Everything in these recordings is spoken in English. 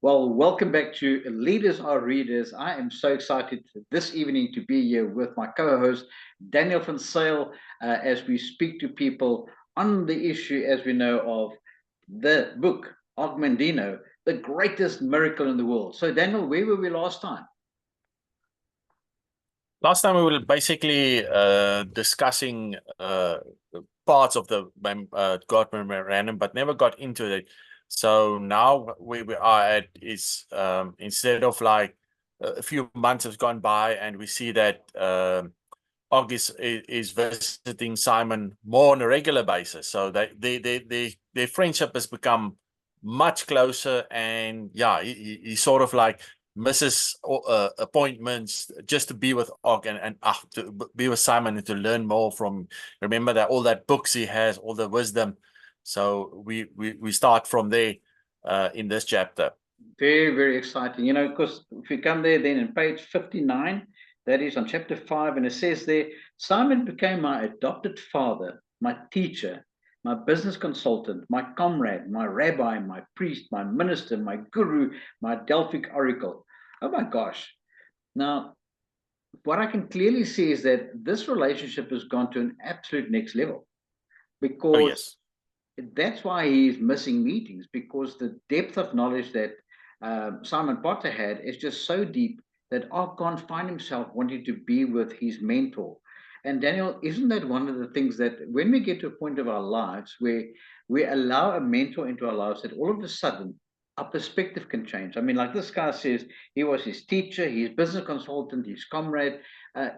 Well, welcome back to Leaders Are Readers. I am so excited this evening to be here with my co-host, Daniel van Sale, as we speak to people on the issue, as we know, of the book, Og Mandino, the greatest miracle in the world. So, Daniel, where were we last time? Last time we were basically discussing parts of the God memorandum, but never got into it. So now we are at is instead of like a few months have gone by, and we see that Og is visiting Simon more on a regular basis. So their friendship has become much closer, and yeah, he sort of like misses appointments just to be with Og and to be with Simon and to learn more from. Remember that all that books he has, all the wisdom. So we start from there in this chapter. Very, very exciting. You know, because if we come there, then in page 59, that is on chapter 5, and it says there, Simon became my adopted father, my teacher, my business consultant, my comrade, my rabbi, my priest, my minister, my guru, my Delphic oracle. Oh my gosh. Now, what I can clearly see is that this relationship has gone to an absolute next level, Oh because yes, that's why he's missing meetings, because the depth of knowledge that Simon Potter had is just so deep that Og can't find himself wanting to be with his mentor. And Daniel, isn't that one of the things that when we get to a point of our lives where we allow a mentor into our lives, that all of a sudden our perspective can change? I mean, like this guy says, he was his teacher, his business consultant, his comrade.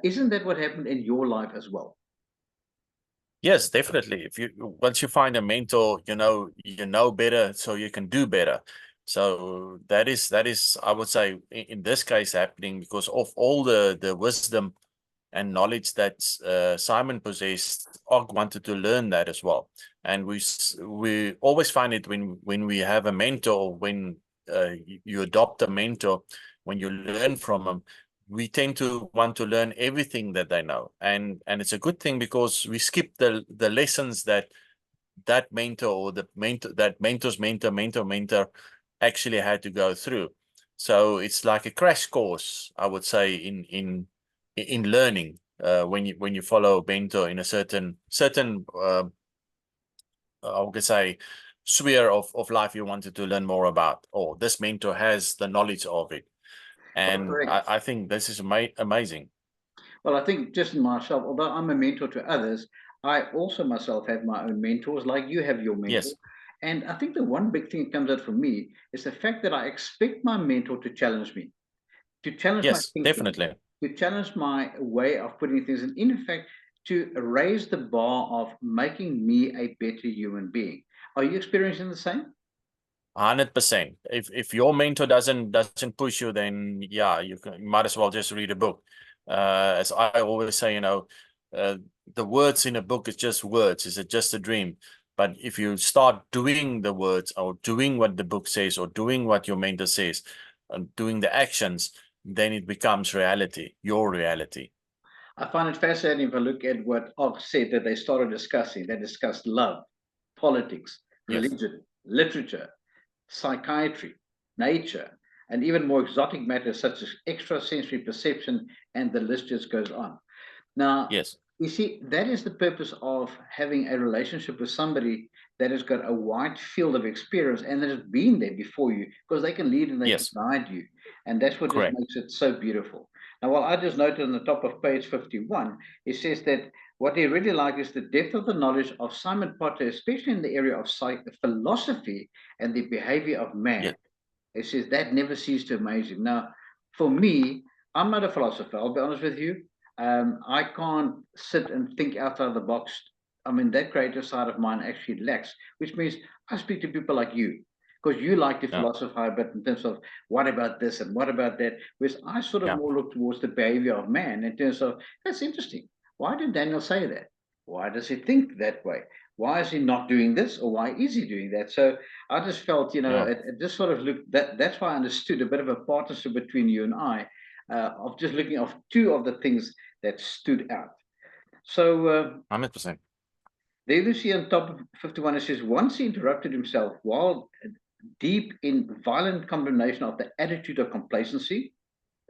Isn't that what happened in your life as well? yes, definitely. If you once you find a mentor, you know better, so you can do better. So that is I would say in this case happening because of all the wisdom and knowledge that Simon possessed. Og wanted to learn that as well, and we always find it when we have a mentor, when you adopt a mentor, when you learn from them, we tend to want to learn everything that they know, and it's a good thing because we skip the lessons that mentor or the mentor that mentor's mentor actually had to go through. So it's like a crash course, I would say, in learning when you follow a mentor in a certain I would say sphere of life you wanted to learn more about, or this mentor has the knowledge of it. Well, And correct. I think this is amazing. Well, I think just in myself, although I'm a mentor to others, I also myself have my own mentors, like you have your mentor. Yes, And I think the one big thing that comes out for me is the fact that I expect my mentor to challenge me, to challenge my yes, thinking, definitely. to challenge my way of putting things, and in fact, to raise the bar of making me a better human being. Are you experiencing the same? 100%. If your mentor doesn't push you, then yeah, you might as well just read a book. As I always say, uh, the words in a book is just words. Is it just a dream? But if you start doing the words, or doing what the book says, or doing what your mentor says, and doing the actions, then it becomes reality, your reality. I find it fascinating if I look at what Og said that they started discussing. They discussed love, politics, Yes, religion, literature, psychiatry, nature, and even more exotic matters such as extrasensory perception, and the list just goes on. Now, yes, you see, that is the purpose of having a relationship with somebody that has got a wide field of experience and that has been there before you, because they can lead and they can yes, guide you. And that's what just correct. makes it so beautiful. Now, what I just noted on the top of page 51, it says that what he really liked is the depth of the knowledge of Simon Potter, especially in the area of philosophy and the behavior of man. Yes, It says that never ceased to amaze him. Now, for me, I'm not a philosopher, I'll be honest with you. I can't sit and think outside the box. I mean, that creative side of mine actually lacks, which means I speak to people like you, because you like to yeah, philosophize, but in terms of what about this and what about that, whereas I sort of yeah. more look towards the behavior of man in terms of that's interesting. Why did Daniel say that? Why does he think that way? Why is he not doing this, or why is he doing that? So I just felt, Yeah. it just sort of looked that's why I understood a bit of a partnership between you and I, of just looking of two of the things that stood out. So 100%. there you see on top of 51, it says, once he interrupted himself while deep in violent condemnation of the attitude of complacency,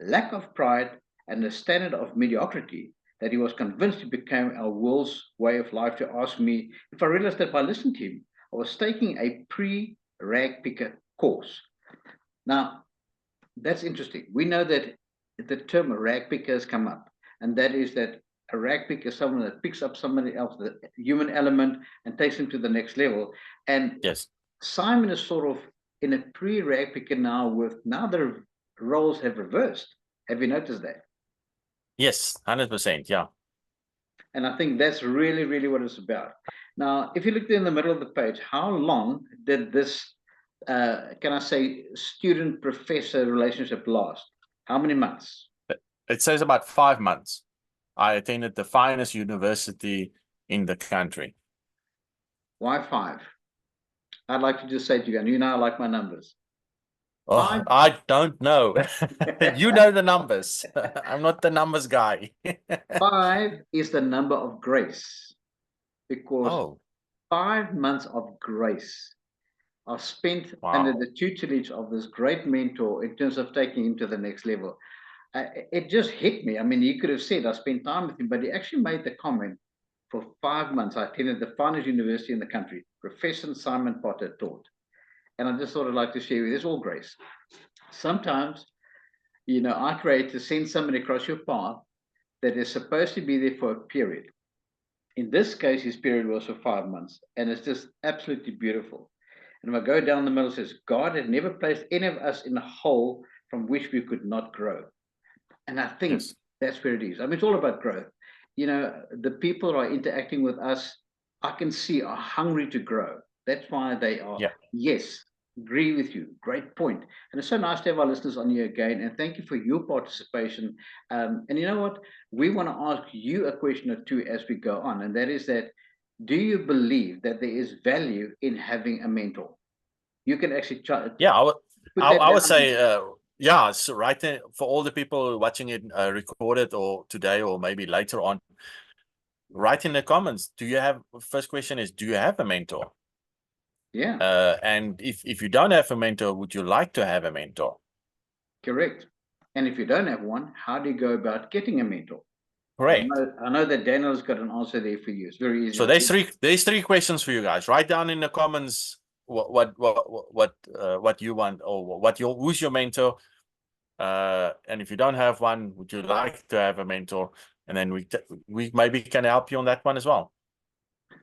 lack of pride, and the standard of mediocrity, that he was convinced it became our world's way of life to ask me if I realized that by listening to him, I was taking a pre-rag picker course. Now, that's interesting. We know that the term rag picker has come up, and that is that a rag picker is someone that picks up somebody else, the human element, and takes them to the next level. And Yes. Simon is sort of in a pre-rag picker now, with now the roles have reversed. Have you noticed that? Yes, 100%. Yeah. And I think that's really, really what it's about. Now, if you look in the middle of the page, how long did this, can I say, student-professor relationship last? How many months? It says about 5 months. I attended the finest university in the country. Why 5? I'd like to just say to you, and you know I like my numbers. Oh, 5. I don't know. You know the numbers. I'm not the numbers guy. 5 is the number of grace, because Oh, 5 months of grace are spent under wow. the tutelage of this great mentor in terms of taking him to the next level. It just hit me. I mean, he could have said, I spent time with him, but he actually made the comment, for 5 months, I attended the finest university in the country. Professor Simon Potter taught. And I just sort of like to share with you, it's all grace. Sometimes, I create to send somebody across your path that is supposed to be there for a period. In this case, his period was for 5 months, and it's just absolutely beautiful. And if I go down the middle, it says, God had never placed any of us in a hole from which we could not grow. And I think Yes. that's where it is. I mean, it's all about growth. The people who are interacting with us, I can see, are hungry to grow. That's why they are. Yeah. Yes, agree with you. Great point. And it's so nice to have our listeners on here again. And thank you for your participation. And you know what? We want to ask you a question or two as we go on. And that is that, do you believe that there is value in having a mentor? You can actually Yeah, put that I would down. say, yeah, so right there for all the people watching it recorded or today or maybe later on, write in the comments. First question is, do you have a mentor? Yeah. And if you don't have a mentor, would you like to have a mentor? Correct. And if you don't have one, how do you go about getting a mentor? Correct. I know that Daniel's got an answer there for you. It's very easy. So there's three questions for you guys. Write down in the comments what you want, or who's your mentor. And if you don't have one, would you like to have a mentor? And then we maybe can help you on that one as well.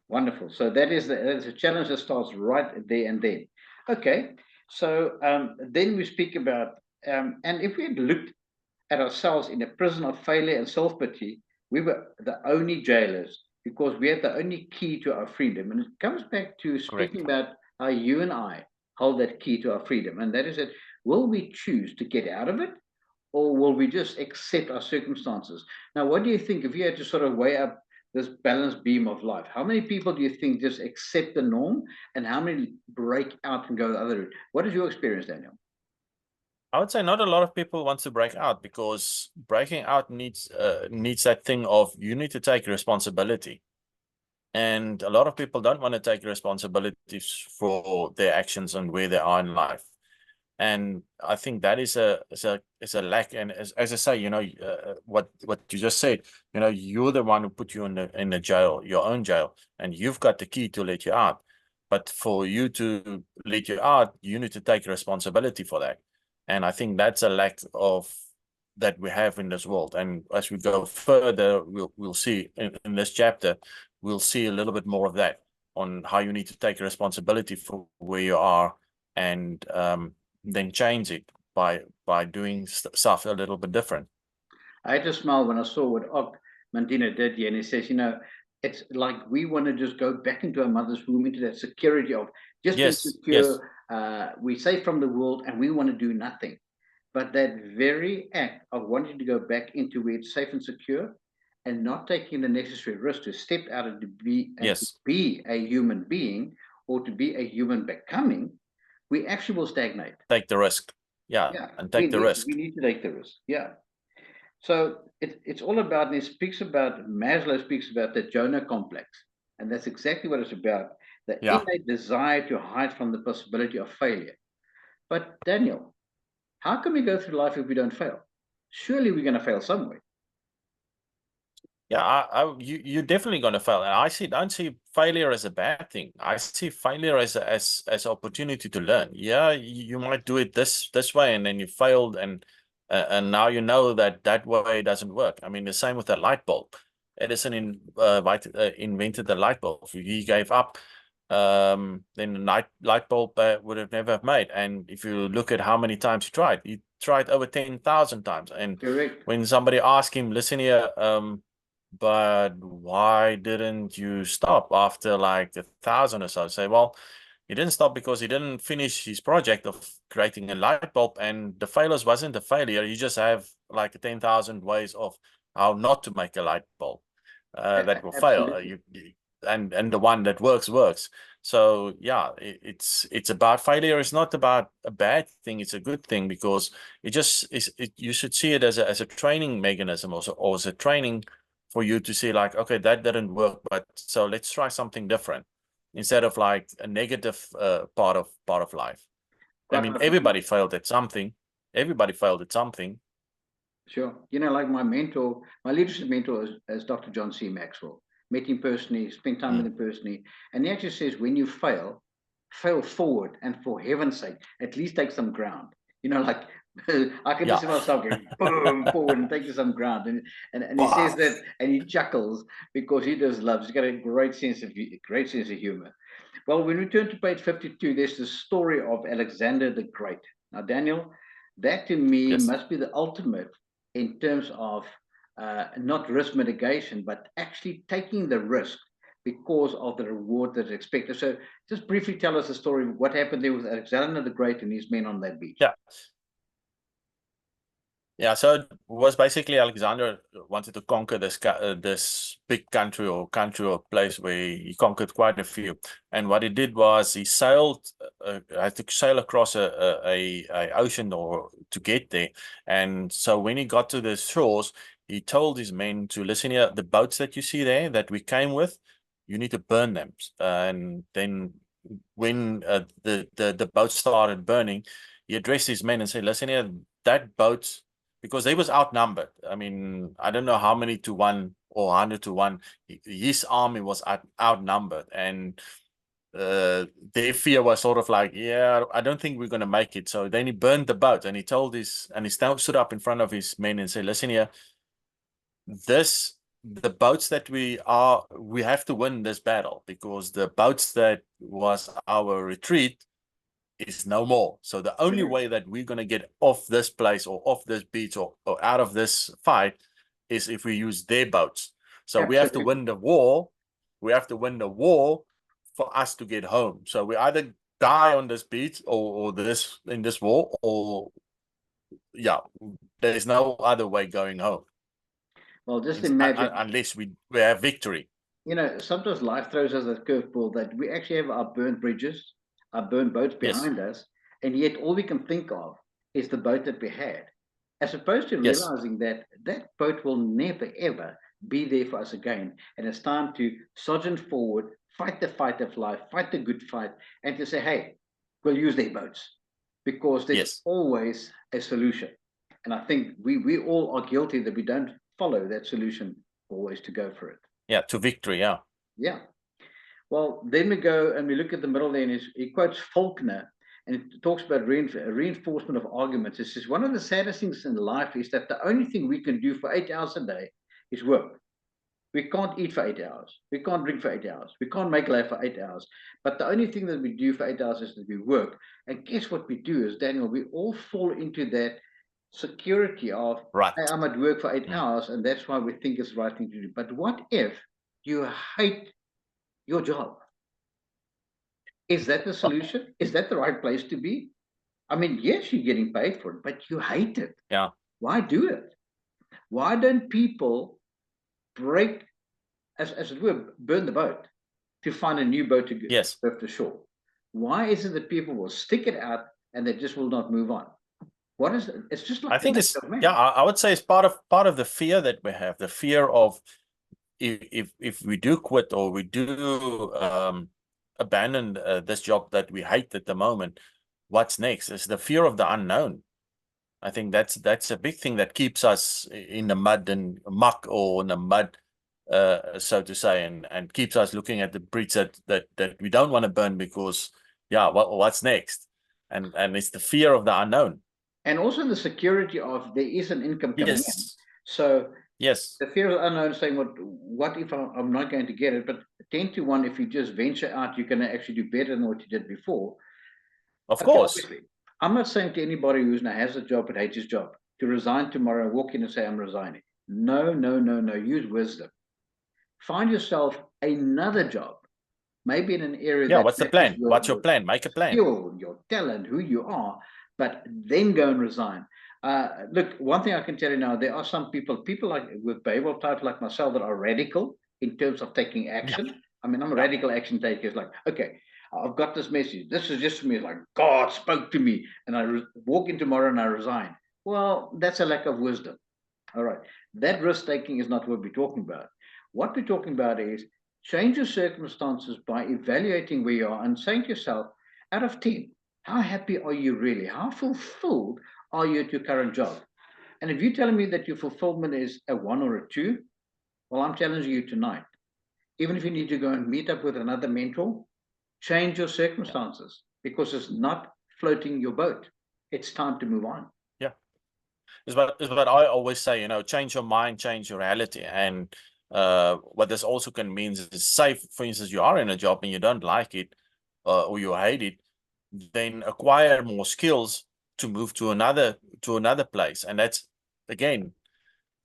Wonderful. So that is a challenge that starts right there and then. Okay. So then we speak about, and if we had looked at ourselves in a prison of failure and self-pity, we were the only jailers, because we had the only key to our freedom. And it comes back to speaking Correct. about how you and I hold that key to our freedom. And that is that, will we choose to get out of it, or will we just accept our circumstances? Now, what do you think, if you had to sort of weigh up this balanced beam of life, how many people do you think just accept the norm, and how many break out and go the other route? What is your experience, Daniel? I would say not a lot of people want to break out, because breaking out needs that thing of, you need to take responsibility. And a lot of people don't want to take responsibilities for their actions and where they are in life. And I think that is a lack. And as I say, what you just said, you're the one who put you in the jail, your own jail, and you've got the key to let you out. But for you to let you out, you need to take responsibility for that. And I think that's a lack of that we have in this world. And as we go further, we'll see in this chapter, we'll see a little bit more of that, on how you need to take responsibility for where you are, and then change it by doing stuff a little bit different. I had to smile when I saw what Og Mandino did here, and he says, it's like we want to just go back into our mother's womb, into that security of just being secure. We're safe from the world, and we want to do nothing. But that very act of wanting to go back into where it's safe and secure, and not taking the necessary risk to step out and to be a human being, or to be a human becoming, we actually will stagnate. Take the risk. Yeah, and take the risk. We need to take the risk. Yeah. So it's all about, and Maslow speaks about the Jonah complex. And that's exactly what it's about. The innate desire to hide from the possibility of failure. But Daniel, how can we go through life if we don't fail? Surely we're going to fail somewhere. Yeah, you're definitely going to fail, and don't see failure as a bad thing. I see failure as opportunity to learn. Yeah, you might do it this way, and then you failed, and now you know that way doesn't work. I mean, the same with the light bulb. Edison invented the light bulb. He gave up, then the light bulb would have never made. And if you look at how many times he tried over 10,000 times. And Correct. when somebody asked him, listen here, but why didn't you stop after like 1,000 or so? Say, well, he didn't stop because he didn't finish his project of creating a light bulb, and the failures wasn't a failure. You just have like 10,000 ways of how not to make a light bulb that will fail. Absolutely. And the one that works. So yeah, it's about failure. It's not about a bad thing. It's a good thing, because it just is. You should see it as a training mechanism, also, or as a training for you to see, like, okay, that didn't work, but so let's try something different, instead of like a negative part of life. I Quite mean, like everybody failed at something. Everybody failed at something. Sure. Like my mentor, my leadership mentor is Dr. John C. Maxwell. Met him personally, spent time with him personally. And he actually says, when you fail forward. And for heaven's sake, at least take some ground. Like I can just see myself going boom forward and taking some ground. And he says that, and he chuckles because he just loves. He's got a great sense of humor. Well, when we turn to page 52, there's the story of Alexander the Great. Now, Daniel, that to me Yes. must be the ultimate in terms of not risk mitigation, but actually taking the risk because of the reward that's expected. So just briefly tell us the story of what happened there with Alexander the Great and his men on that beach. Yeah. Yeah, so it was basically Alexander wanted to conquer this big country or place where he conquered quite a few. And what he did was he had to sail across a ocean or to get there. And so when he got to the shores, he told his men to listen here, the boats that you see there that we came with, you need to burn them. And then when the boat started burning, he addressed his men and said, listen here, that boat, because they was outnumbered. I mean, I don't know how many to 1 or 100 to 1. His army was outnumbered, and their fear was sort of like, yeah, I don't think we're going to make it. So then he burned the boat, and he stood up in front of his men and said, listen here, the boats that we have to win this battle, because the boats that was our retreat is no more. So the only way that we're going to get off this place or off this beach or out of this fight is if we use their boats. So we have to win the war. We have to win the war for us to get home. So we either die on this beach or in this war, or yeah, there's no other way going home. Well, just imagine, unless we have victory. Sometimes life throws us a curveball that we actually have our burnt bridges, our burnt boats behind us, and yet all we can think of is the boat that we had, as opposed to realizing that that boat will never, ever be there for us again. And it's time to sergeant forward, fight the fight of life, fight the good fight, and to say, hey, we'll use their boats because there's always a solution. And I think we all are guilty that we don't follow that solution always to go for it. Yeah, to victory, yeah. Yeah. Well, then we go and we look at the middle there, and he quotes Faulkner, and it talks about reinforcement of arguments. It says, one of the saddest things in life is that the only thing we can do for 8 hours a day is work. We can't eat for 8 hours. We can't drink for 8 hours. We can't make love for 8 hours. But the only thing that we do for 8 hours is that we work. And guess what we do is, Daniel, we all fall into that security of, hey, I'm at work for 8 hours, and that's why we think it's the right thing to do. But what if you hate your job? Is that the solution? Is that the right place to be? I mean, yes, you're getting paid for it, but you hate it. Yeah. Why do it? Why don't people break, as it were, burn the boat to find a new boat to go off the shore? Why is it that people will stick it out and they just will not move on? What is it? It's just like, I think it's, yeah, I would say it's part of the fear that we have, the fear of if we do quit or we do abandon this job that we hate at the moment, what's next. It's the fear of the unknown. I think that's a big thing that keeps us in the mud and muck, or in the mud, so to say, and keeps us looking at the bridge that we don't want to burn, because what's next? And it's the fear of the unknown. And also the security of there is an income coming in. Yes. So Yes. the fear of the unknown, saying what if I'm not going to get it? But 10 to 1, if you just venture out, you're going to actually do better than what you did before. Of Okay, course. obviously, I'm not saying to anybody who's now has a job but hates his job to resign tomorrow, walk in and say, I'm resigning. No, no, no, no. Use wisdom. Find yourself another job, maybe in an area that What's the plan? What's your plan? Make a plan. Your talent, who you are, but then go and resign. Look, one thing I can tell you now, there are some people like with behavioral type like myself that are radical in terms of taking action. Yeah. I mean, I'm a radical action taker. It's like, okay, I've got this message. This is just for me. It's like God spoke to me, and I walk in tomorrow and I resign. Well, that's a lack of wisdom. All right, that risk taking is not what we're talking about. What we're talking about is change your circumstances by evaluating where you are and saying to yourself, out of 10, how happy are you really? How fulfilled are you at your current job? And if you're telling me that your fulfillment is a 1 or a 2, well, I'm challenging you tonight. Even if you need to go and meet up with another mentor, change your circumstances, because it's not floating your boat. It's time to move on. Yeah. It's what I always say, change your mind, change your reality. And what this also can mean is, say, for instance, you are in a job and you don't like it, or you hate it, then acquire more skills to move to another place. And that's, again,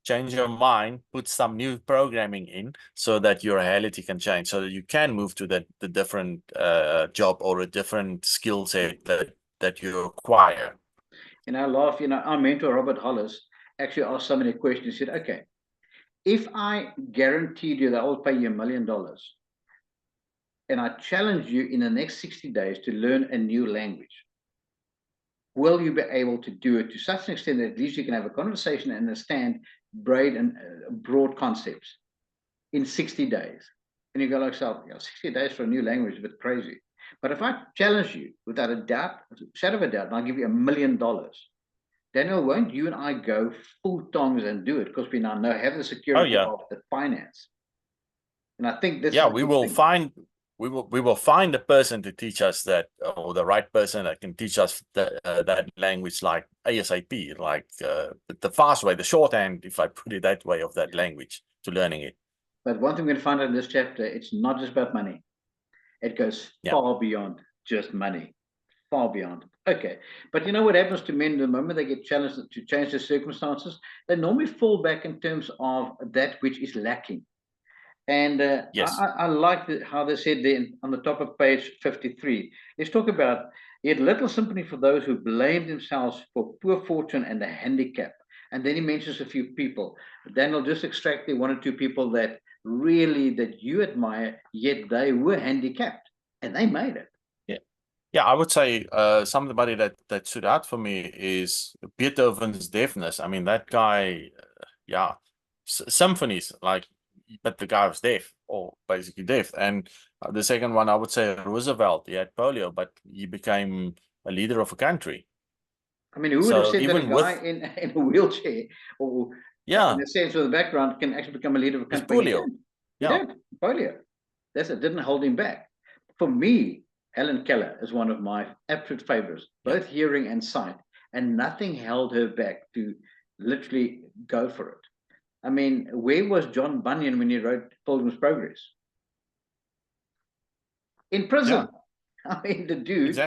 change your mind, put some new programming in, so that your reality can change, so that you can move to the different job or a different skill set that you acquire. And I laugh, our mentor, Robert Hollis, actually asked somebody a question. He said, okay, if I guaranteed you that I'll pay you $1 million, and I challenge you in the next 60 days to learn a new language, will you be able to do it to such an extent that at least you can have a conversation and understand broad concepts in 60 days? And you go like, 60 days for a new language is a bit crazy. But if I challenge you without a doubt, shadow of a doubt, and I'll give you $1 million, Daniel, won't you and I go full tongs and do it, because we now have the security of the finance? And I think this is we will find the person to teach us that, or the right person that can teach us that language, like ASAP, like the fast way, the shorthand, if I put it that way, of that language, to learning it. But one thing we're going to find out in this chapter, it's not just about money. It goes far beyond just money. Far beyond. Okay. But you know what happens to men the moment they get challenged to change their circumstances? They normally fall back in terms of that which is lacking. And I like how they said there on the top of page 53. Let's talk about, he had little sympathy for those who blamed themselves for poor fortune and the handicap. And then he mentions a few people. Daniel, just extract the 1 or 2 people that you admire, yet they were handicapped and they made it. Yeah, I would say somebody that stood out for me is Beethoven's deafness. I mean, that guy, symphonies, like, but the guy was deaf, or basically deaf. And the second one, I would say Roosevelt. He had polio, but he became a leader of a country. I mean, who would have said that a guy in a wheelchair, or in a sense with a background, can actually become a leader of a country? Polio. He did. Polio. That's it. Didn't hold him back. For me, Helen Keller is one of my absolute favorites, both hearing and sight, and nothing held her back to literally go for it. I mean, where was John Bunyan when he wrote Pilgrim's Progress? In prison. I mean, the dude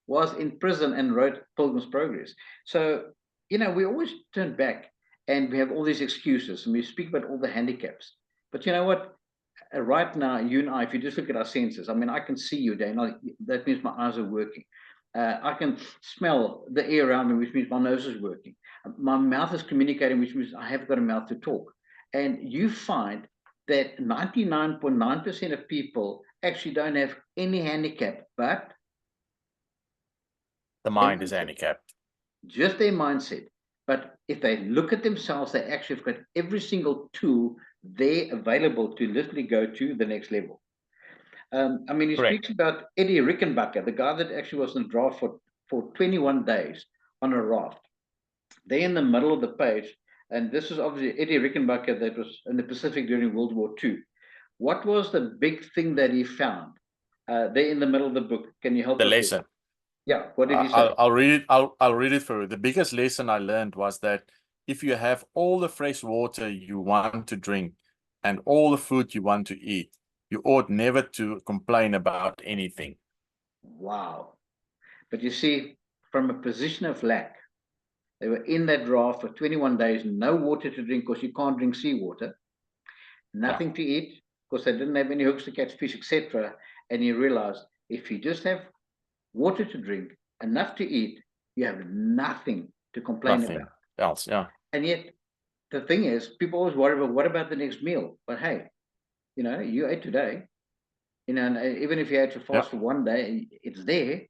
was in prison and wrote Pilgrim's Progress. So, we always turn back and we have all these excuses and we speak about all the handicaps. But you know what? Right now, you and I, if you just look at our senses, I mean, I can see you, Dana. That means my eyes are working. I can smell the air around me, which means my nose is working. My mouth is communicating, which means I have got a mouth to talk. And you find that 99.9% of people actually don't have any handicap, but the mind is handicapped. Just their mindset. But if they look at themselves, they actually have got every single tool there available to literally go to the next level. I mean, he speaks about Eddie Rickenbacker, the guy that actually was in the draft for for 21 days on a raft. They're in the middle of the page, and this is obviously Eddie Rickenbacker that was in the Pacific during World War II. What was the big thing that he found? They're in the middle of the book. Can you help The us with lesson. that? Yeah, what did he say? I'll read it. I'll read it for you. The biggest lesson I learned was that if you have all the fresh water you want to drink and all the food you want to eat, you ought never to complain about anything. Wow. But you see, from a position of lack, they were in that draft for 21 days, no water to drink because you can't drink seawater, nothing to eat because they didn't have any hooks to catch fish, etc. And he realized if you just have water to drink, enough to eat, you have nothing to complain Nothing about. else. Yeah. And yet, the thing is, people always worry about what about the next meal? But hey, you ate today, and even if you had to fast for one day, it's there.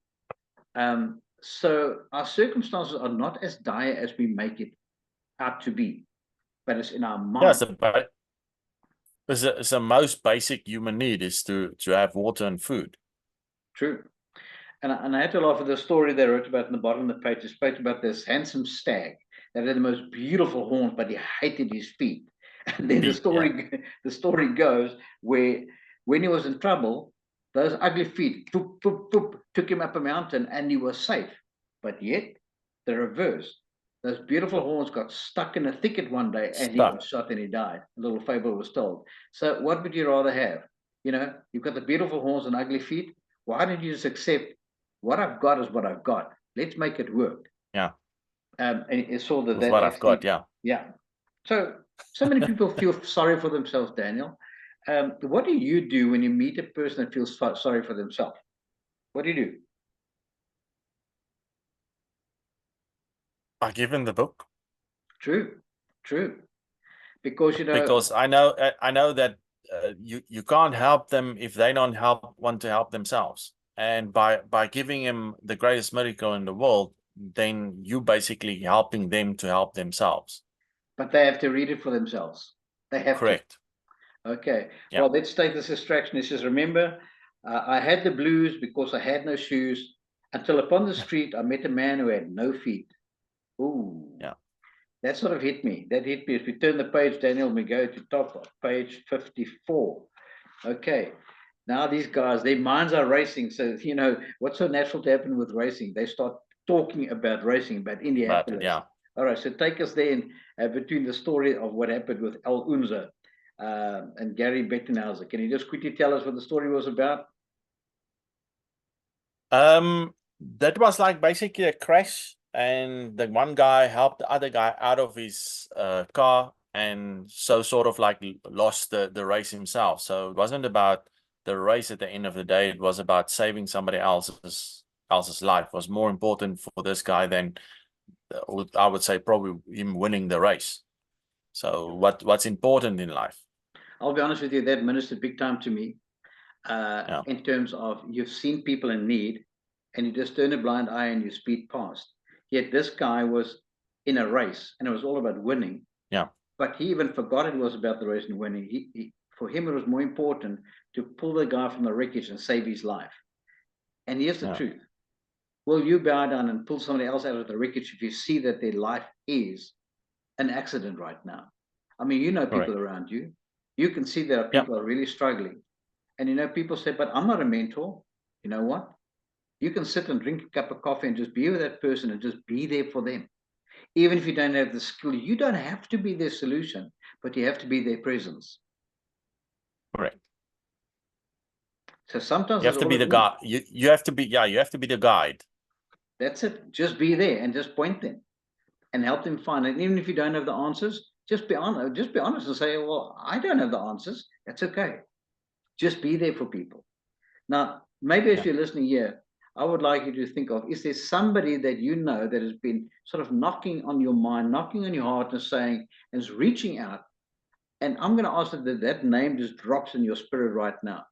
So our circumstances are not as dire as we make it out to be, but it's in our Yeah. mind. It's the most basic human need is to have water and food. True. And I had to laugh at the story they wrote about in the bottom of the page. It spoke about this handsome stag that had the most beautiful horns, but he hated his feet. And then the story goes where when he was in trouble, those ugly feet poop, poop, poop, took him up a mountain and he was safe. But yet, the reverse. Those beautiful horns got stuck in a thicket one day and he got shot and he died. A little fable was told. So what would you rather have? You've got the beautiful horns and ugly feet. Why don't you just accept what I've got is what I've got? Let's make it work. Yeah. And it's all that What I've got. Yeah. Yeah. So many people feel sorry for themselves, Daniel. What do you do when you meet a person that feels sorry for themselves? What do you do? I give him the book. True. Because because I know that you can't help them if they don't want to help themselves. And by giving him the greatest miracle in the world, then you basically helping them to help themselves. But they have to read it for themselves. They have Correct. to. Okay. Yeah. Well, let's take this distraction. It says, remember, I had the blues because I had no shoes until upon the street I met a man who had no feet. Ooh. Yeah. That sort of hit me. That hit me. If we turn the page, Daniel, we go to top of page 54. Okay. Now these guys, their minds are racing. So, what's so natural to happen with racing? They start talking about racing, about Indianapolis. Yeah. All right. So take us there between the story of what happened with El Unza and Gary Bettenhauser. Can you just quickly tell us what the story was about? That was like basically a crash, and the one guy helped the other guy out of his car, and so sort of like lost the race himself. So it wasn't about the race at the end of the day. It was about saving somebody else's life. It was more important for this guy than I would say probably him winning the race. So what's important in life? I'll be honest with you, that ministered big time to me. In terms of you've seen people in need and you just turn a blind eye and you speed past. Yet this guy was in a race and it was all about winning. Yeah. But he even forgot it was about the race and winning. For him, it was more important to pull the guy from the wreckage and save his life. And here's the truth. Will you bow down and pull somebody else out of the wreckage if you see that their life is an accident right now? I mean, people around you. You can see that people are really struggling. And people say, but I'm not a mentor. You know what? You can sit and drink a cup of coffee and just be with that person and just be there for them. Even if you don't have the skill, you don't have to be their solution, but you have to be their presence. Correct. So sometimes you have to be the guide. You have to be the guide. That's it. Just be there and just point them and help them find it. And even if you don't have the answers, just be honest. Just be honest and say, well, I don't have the answers. That's okay. Just be there for people. Now, maybe as you're listening here, I would like you to think of, is there somebody that you know that has been sort of knocking on your mind, knocking on your heart and saying, and is reaching out? And I'm going to ask that name just drops in your spirit right now.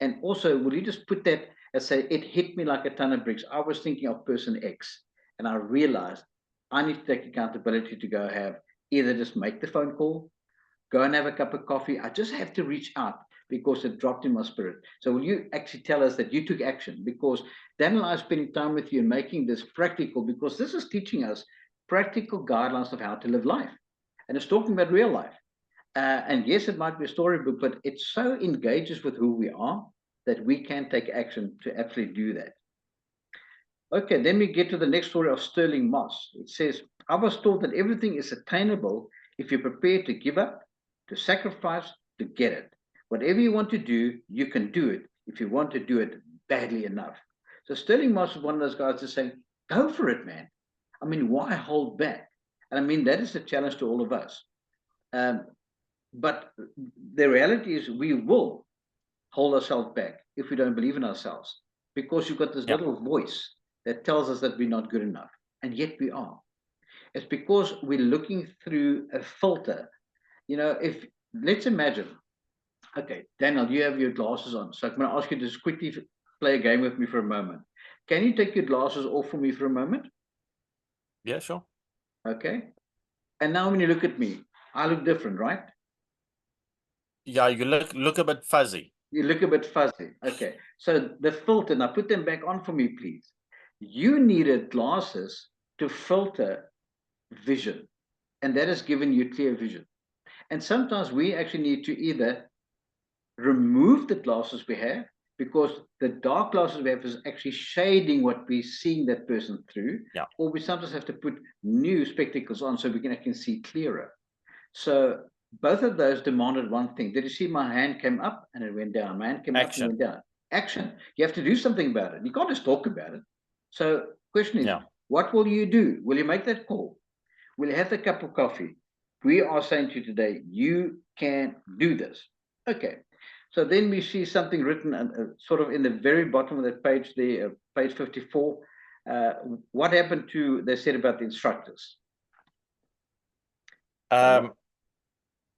And also, will you just put that and say, it hit me like a ton of bricks. I was thinking of person X, and I realized I need to take accountability to go have either just make the phone call, go and have a cup of coffee. I just have to reach out because it dropped in my spirit. So will you actually tell us that you took action? Because Daniel and I are spending time with you and making this practical, because this is teaching us practical guidelines of how to live life. And it's talking about real life. And yes, it might be a storybook, but it so engages with who we are that we can take action to actually do that. Okay, then we get to the next story of Sterling Moss. It says, I was told that everything is attainable if you're prepared to give up, to sacrifice, to get it. Whatever you want to do, you can do it if you want to do it badly enough. So Sterling Moss is one of those guys that's saying, go for it, man. I mean, why hold back? And I mean, that is the challenge to all of us. But the reality is we will hold ourselves back if we don't believe in ourselves, because you've got this little voice that tells us that we're not good enough, and yet we are. It's because we're looking through a filter. If let's imagine, okay, Daniel, you have your glasses on, so I'm going to ask you to just quickly play a game with me for a moment. Can you take your glasses off for me for a moment? Yeah, sure. Okay. And now when you look at me, I look different, right? Yeah, you look a bit fuzzy. You look a bit fuzzy. Okay. So the filter, now put them back on for me, please. You needed glasses to filter vision, and that has given you clear vision. And sometimes we actually need to either remove the glasses we have, because the dark glasses we have is actually shading what we're seeing that person through, or we sometimes have to put new spectacles on so we can actually see clearer. So both of those demanded one thing. Did you see my hand came up and it went down? My hand came up and went down. Action. You have to do something about it. You can't just talk about it. So question is, what will you do? Will you make that call? Will you have a cup of coffee? We are saying to you today, you can do this. Okay. So then we see something written sort of in the very bottom of that page there, page 54. What happened to, they said about the instructors?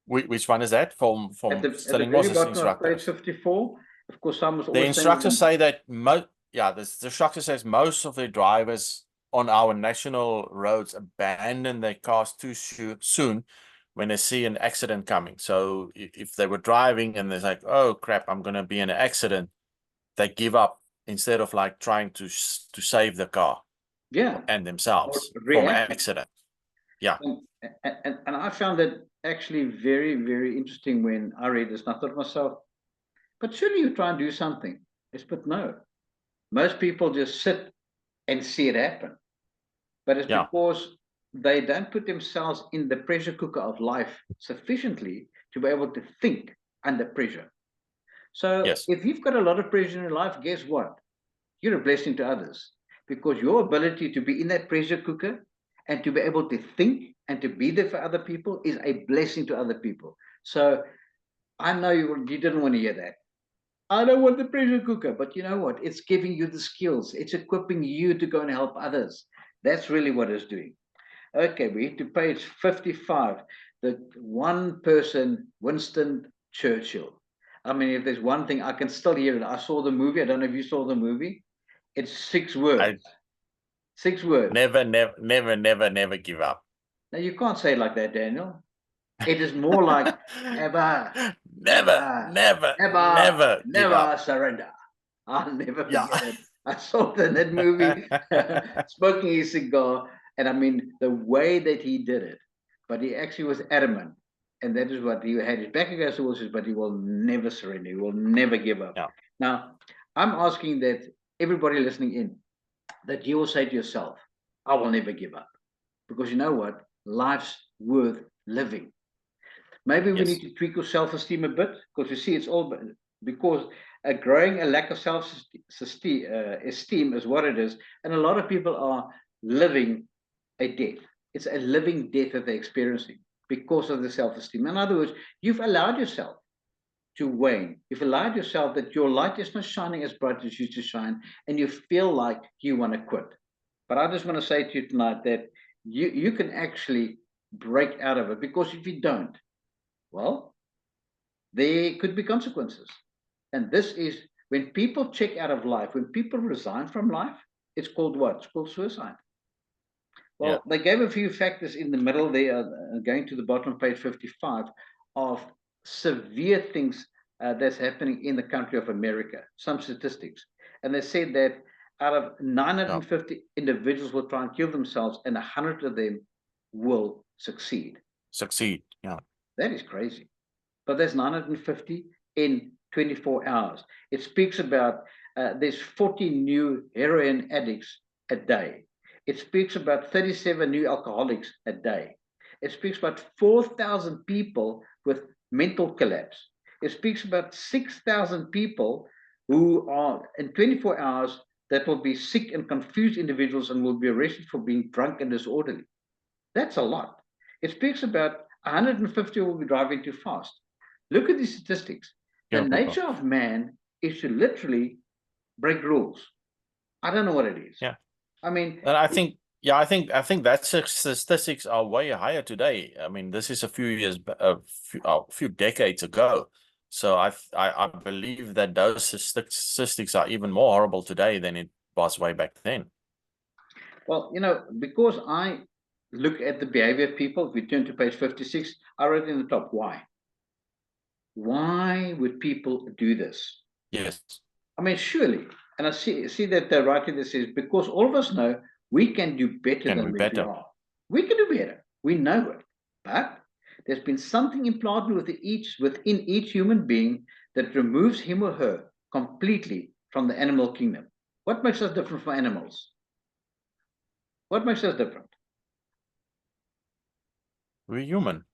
Which one is that? From Sterling Moss's instructors. Page 54. Of course, some the instructors say that the instructor says most of the drivers on our national roads abandon their cars too soon when they see an accident coming. So if they were driving and they're like, oh crap, I'm going to be in an accident, they give up instead of like trying to save the car and themselves from an accident. And I found that actually very, very interesting when I read this. And I thought to myself, but surely you try and do something. Yes, but no. Most people just sit and see it happen. But it's because they don't put themselves in the pressure cooker of life sufficiently to be able to think under pressure. So if you've got a lot of pressure in your life, guess what? You're a blessing to others, because your ability to be in that pressure cooker and to be able to think and to be there for other people is a blessing to other people. So I know you didn't want to hear that. I don't want the pressure cooker, but you know what? It's giving you the skills. It's equipping you to go and help others. That's really what it's doing. Okay, we hit to page 55. The one person, Winston Churchill. I mean, if there's one thing, I can still hear it. I saw the movie. I don't know if you saw the movie. It's 6 words. 6 words. Never give up. Now, you can't say it like that, Daniel. It is more like never surrender. I'll never forget it. I saw that movie, smoking his cigar, and I mean, the way that he did it, but he actually was adamant, and that is what he had his back against the walls, but he will never surrender. He will never give up. Now, I'm asking that everybody listening in, that you will say to yourself, I will never give up. Because you know what? Life's worth living. Maybe we need to tweak your self-esteem a bit, because you see, it's all because a lack of self-esteem is what it is. And a lot of people are living a death. It's a living death that they're experiencing because of the self-esteem. In other words, you've allowed yourself to wane. You've allowed yourself that your light is not shining as bright as it used to shine, and you feel like you want to quit. But I just want to say to you tonight that you can actually break out of it, because if you don't, well, there could be consequences. And this is when people check out of life, when people resign from life, it's called what? It's called suicide. Well, they gave a few factors in the middle there, going to the bottom of page 55, of severe things that's happening in the country of America, some statistics. And they said that out of 950 individuals will try and kill themselves, and 100 of them will succeed. Succeed. Yeah. That is crazy. But there's 950 in 24 hours. It speaks about there's 40 new heroin addicts a day. It speaks about 37 new alcoholics a day. It speaks about 4,000 people with mental collapse. It speaks about 6,000 people who are in 24 hours that will be sick and confused individuals and will be arrested for being drunk and disorderly. That's a lot. It speaks about 150 will be driving too fast. Look at these statistics. The nature of man is to literally break rules. I don't know what it is. Yeah. I mean, and I think, yeah, I think that statistics are way higher today. I mean, this is a few years, a few decades ago. So I believe that those statistics are even more horrible today than it was way back then. well, because I look at the behavior of people, if we turn to page 56, I wrote in the top, why? Why would people do this? Yes. I mean, surely, and I see that the writer that says, because all of us know we can do better than we are. We can do better. We know it. But there's been something implanted within each human being that removes him or her completely from the animal kingdom. What makes us different from animals? What makes us different? We're human.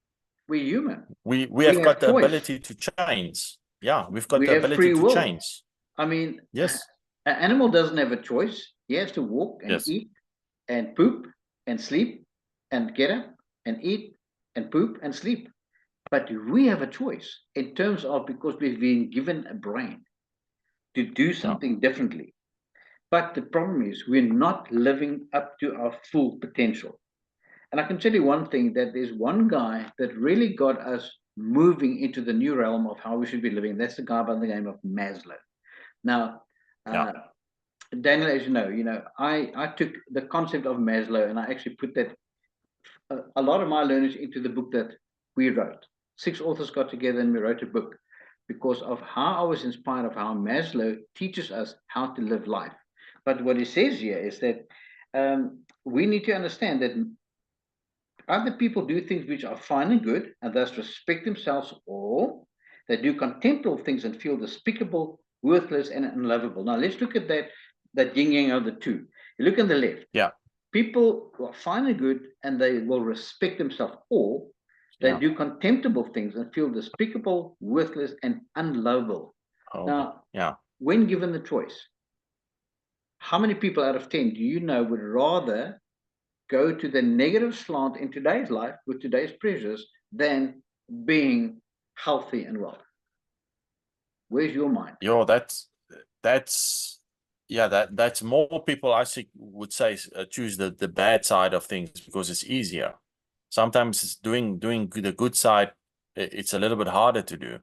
We're human. We have got the ability to change. Yeah, we've got the ability to change. I mean, yes, an animal doesn't have a choice. He has to walk and eat and poop and sleep and get up and eat and poop and sleep. But we have a choice in terms of, because we've been given a brain to do something differently. But the problem is we're not living up to our full potential. And I can tell you one thing, that there's one guy that really got us moving into the new realm of how we should be living. That's the guy by the name of Maslow. Now, Daniel, as you know, I took the concept of Maslow and I actually put that a lot of my learners into the book that we wrote. 6 authors got together and we wrote a book because of how I was inspired of how Maslow teaches us how to live life. But what he says here is that we need to understand that other people do things which are fine and good and thus respect themselves, or they do contemptible things and feel despicable, worthless, and unlovable. Now let's look at that yin yang of the two. You look on the left. Yeah. People who are fine and good and they will respect themselves, or they do contemptible things and feel despicable, worthless, and unlovable. Now, when given the choice, how many people out of 10 do you know would rather go to the negative slant in today's life with today's pressures than being healthy and well? Where's your mind? That's more people I would say choose the bad side of things because it's easier. Sometimes it's doing the good side, it's a little bit harder to do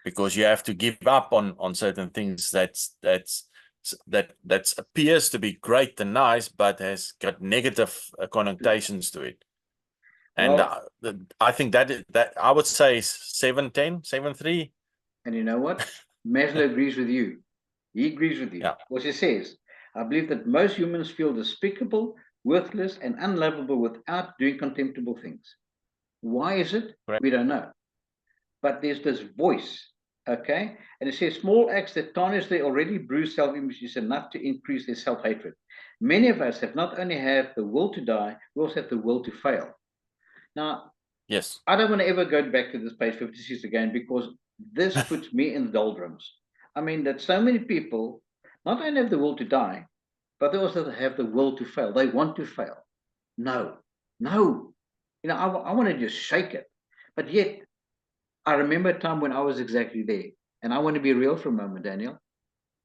because you have to give up on certain things that appears to be great and nice, but has got negative connotations to it. And I think that I would say 7-10, 7-3. And you know what? Maslow agrees with you. He agrees with you. Yeah. Because he says, I believe that most humans feel despicable, worthless, and unlovable without doing contemptible things. Why is it? Correct. We don't know. But there's this voice, okay? And it says, small acts that tarnish their already bruised self-image is enough to increase their self-hatred. Many of us have not only have the will to die, we also have the will to fail. Now, yes, I don't want to ever go back to this page 56 again, because this puts me in the doldrums. I mean, that so many people not only have the will to die, but they also have the will to fail. They want to fail. No. I want to just shake it. But yet, I remember a time when I was exactly there. And I want to be real for a moment, Daniel.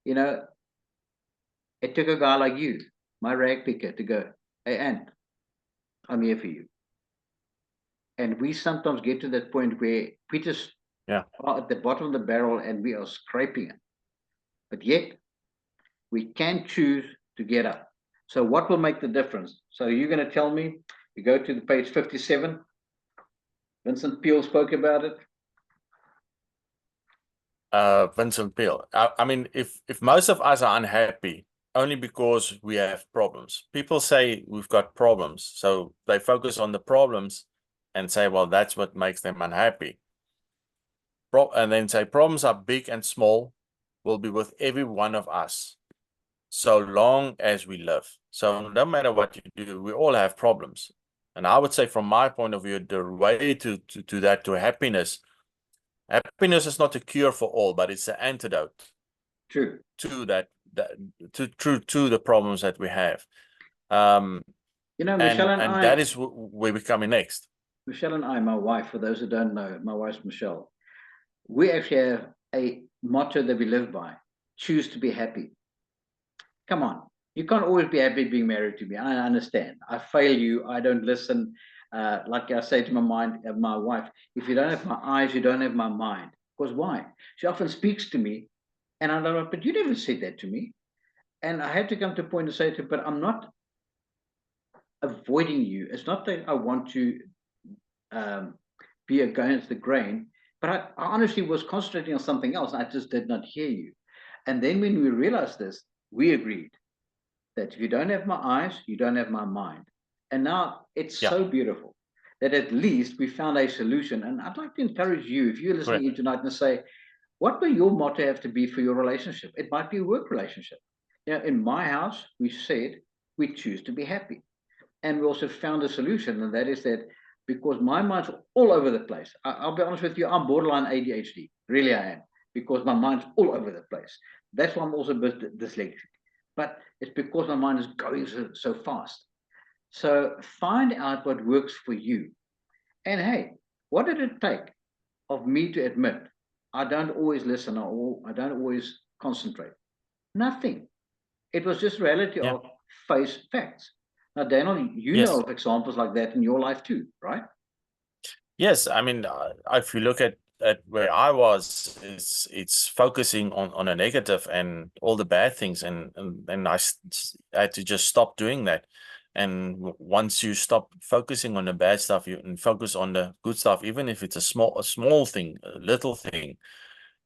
It took a guy like you, my rag picker, to go, hey, Ant, I'm here for you. And we sometimes get to that point where we just are at the bottom of the barrel and we are scraping it. But yet, we can choose to get up. So what will make the difference? So you're going to tell me, you go to the page 57, Vincent Peale spoke about it. Vincent Peale. I mean, if most of us are unhappy only because we have problems, people say we've got problems, so they focus on the problems and say, well, that's what makes them unhappy. And then say problems are big and small, will be with every one of us so long as we live. So no matter what you do, we all have problems. And I would say, from my point of view, the way to that, to happiness is not a cure for all, but it's an antidote. True. To that to the problems that we have. Michelle and that is where we're coming next. Michelle and I, my wife, for those who don't know, my wife's Michelle, we actually have a motto that we live by: choose to be happy. Come on, you can't always be happy being married to me. I understand. I fail you. I don't listen. Like I say to my wife, if you don't have my eyes, you don't have my mind. Because why? She often speaks to me, and I'm like, but you never said that to me. And I had to come to a point to say to her, but I'm not avoiding you. It's not that I want to be against the grain, but I honestly was concentrating on something else. I just did not hear you. And then when we realized this, we agreed that if you don't have my eyes, you don't have my mind. And now it's so beautiful that at least we found a solution. And I'd like to encourage you, if you're listening in tonight, and say, what will your motto have to be for your relationship? It might be a work relationship. In my house, we said we choose to be happy. And we also found a solution, and that is that because my mind's all over the place. I'll be honest with you, I'm borderline ADHD. Really, I am, because my mind's all over the place. That's why I'm also dyslexic. But it's because my mind is going so fast. So find out what works for you. And hey, what did it take of me to admit I don't always listen, or I don't always concentrate? Nothing. It was just reality of face facts. Now, Daniel, you know of examples like that in your life too, right? Yes, I mean, if you look at where I was, it's focusing on a negative and all the bad things, and I had to just stop doing that. And once you stop focusing on the bad stuff, you and focus on the good stuff, even if it's a small thing, a little thing,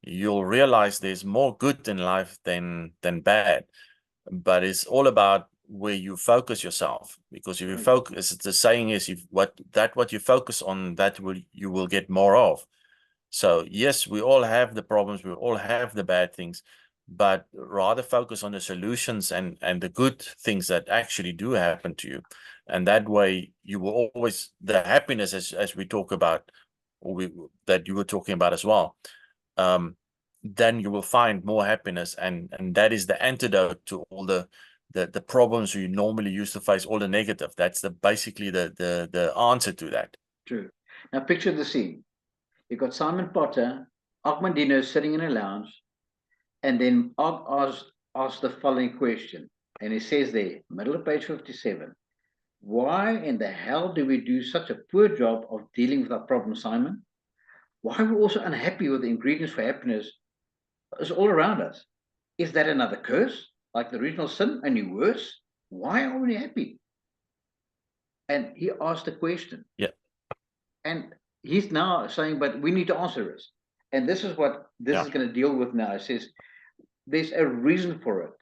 you'll realize there's more good in life than bad. But it's all about where you focus yourself, because if you focus, the saying is, what you focus on, you will get more of. So yes, we all have the problems, we all have the bad things, but rather focus on the solutions and the good things that actually do happen to you. And that way you will always, the happiness, as we talk about, or that you were talking about as well, then you will find more happiness, and that is the antidote to all the problems you normally used to face, all the negative. That's basically the answer to that. True. Now picture the scene. You've got Simon Potter, Og Mandino sitting in a lounge, and then Og asks the following question. And he says there, middle of page 57, why in the hell do we do such a poor job of dealing with our problem, Simon? Why are we also unhappy with the ingredients for happiness is all around us? Is that another curse, like the original sin, only worse? Why are we happy? And he asked the question. Yeah. And he's now saying, but we need to answer this. And this is what this is going to deal with now. It says, there's a reason for it.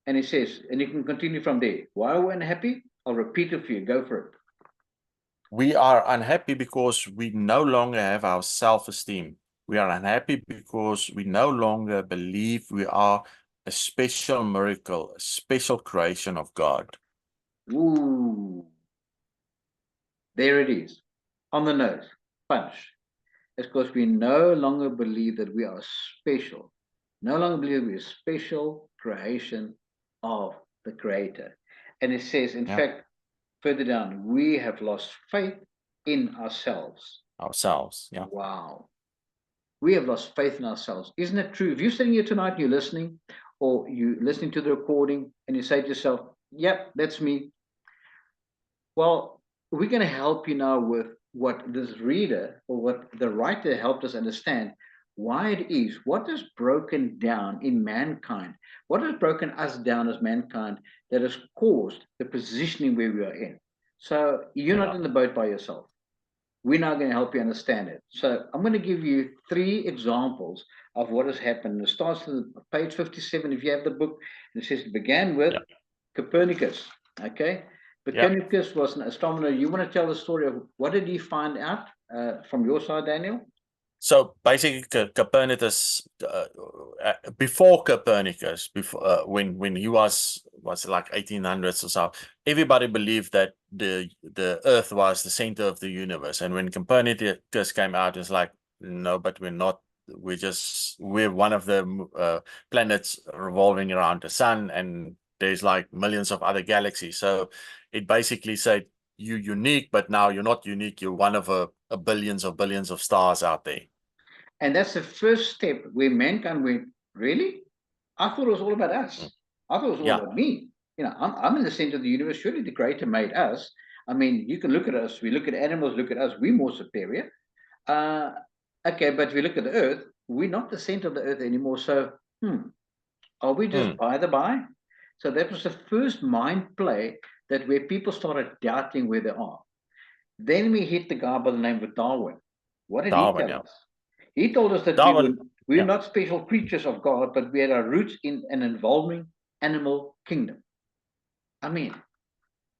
And he says, and you can continue from there. Why are we unhappy? I'll repeat it for you. Go for it. We are unhappy because we no longer have our self-esteem. We are unhappy because we no longer believe we are a special miracle, a special creation of God. Ooh. There it is. On the nose. Punch. It's because we no longer believe that we are special. No longer believe we're a special creation of the Creator. And it says, in fact, further down, we have lost faith in ourselves. Yeah. Wow. We have lost faith in ourselves. Isn't it true? If you're sitting here tonight and you're listening, or you're listening to the recording, and you say to yourself, yep, that's me. Well, we're going to help you now with what this reader, or what the writer helped us understand, why it is, what is broken down in mankind, what has broken us down as mankind that has caused the positioning where we are in. So you're not in the boat by yourself. we're now going to help you understand it. So I'm going to give you 3 examples of what has happened. It starts on page 57, if you have the book. It says it began with Copernicus, okay? Copernicus was an astronomer. You want to tell the story of what did he find out from your side, Daniel? So basically, Copernicus, before Copernicus, when he was like 1800s or so, everybody believed that the Earth was the center of the universe. And when Copernicus came out, it's like, no, but we're not. We're one of the planets revolving around the sun, and there's like millions of other galaxies. So it basically said, you're unique, but now you're not unique. You're one of a billions of stars out there. And that's the first step where mankind went, really? I thought it was all about us. I thought it was all about me. You know, I'm in the center of the universe. Surely the Creator made us. I mean, you can look at us. We look at animals, look at us. We're more superior. Okay, but we look at the Earth. We're not the center of the Earth anymore. So, are we just by the by? So that was the first mind play that where people started doubting where they are. Then we hit the guy by the name of Darwin. What did he tell us? He told us that we were not special creatures of God, but we had our roots in an evolving animal kingdom. I mean,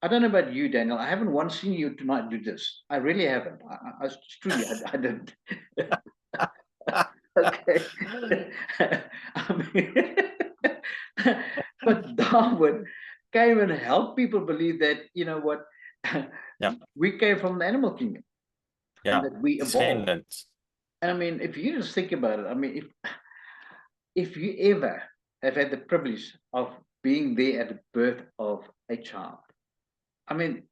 I don't know about you, Daniel. I haven't once seen you tonight do this. I really haven't. I didn't. Okay. I mean, but Darwin came and helped people believe that, you know what, we came from the animal kingdom. And that we evolved. And I mean, if you just think about it, I mean, if you ever have had the privilege of being there at the birth of a child, I mean,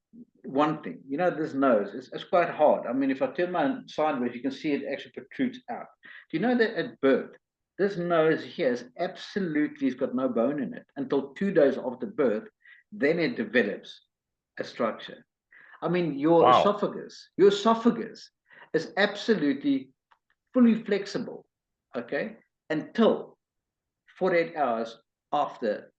one thing, you know, this nose, it's quite hard. I mean, if I turn mine sideways, you can see it actually protrudes out. Do you know that at birth, this nose here is absolutely, it's got no bone in it until 2 days after birth, then it develops a structure. I mean, your esophagus is absolutely fully flexible, okay, until 48 hours after